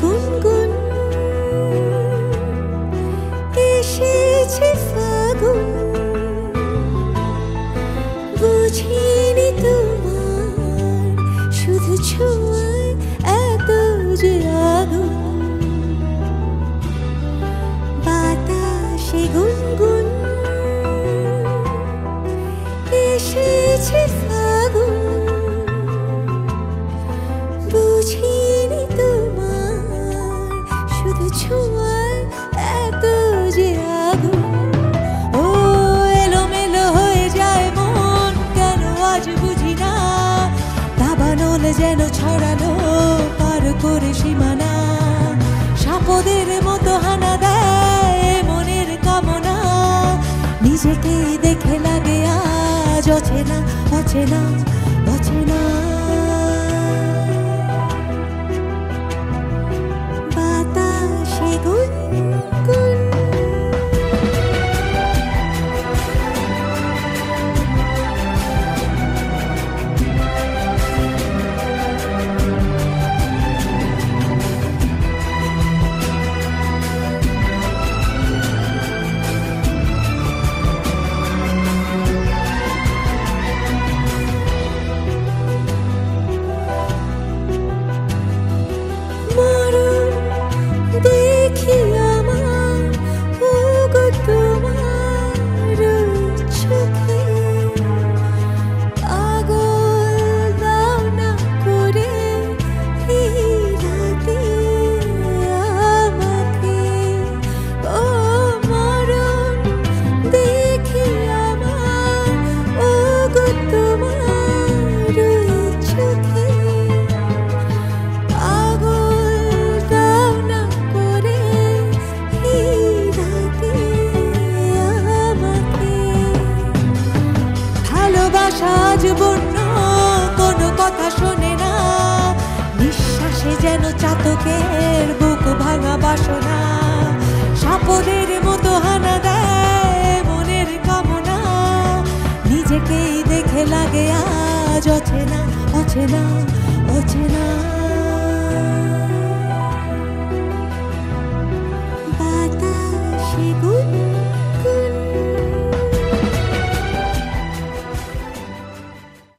গুনগুন এসেছে ফাগুন, বুঝিনি তোমার শুধু ছোঁয়ায় এত যে আগুন। বাতাসে গুনগুন এসেছে ফাগুন, বুঝিনি তোমার শুধু ছোঁয়ায় এত যে আগুন। ও এলোমেলো হয়ে যায় মন, কেন আজ বুঝি না। দাবানল যেন ছড়ানো পার করে সীমানা, সাপদের মতো হানা দেয় মনের কামনা। নিজেকে দেখে লাগে আজ অচেনা অচেনা অচেনা। বাতাসে গুনগুন দেখি আমার ওগো তোমার চোখে, পাগল দাও না করে এই রাতে আমাকে। ও মরণ দেখি আমার ওগো তোমার চোখে, আজ বন্য কোনো কথা শোনে না। নিঃশ্বাসে যেন চাতকের বুক ভাঙা বাসনা, সাপদের মতো হানা দেয় মনের কামনা। নিজেকেই দেখে লাগে আজ অচেনা অচেনা অচেনা।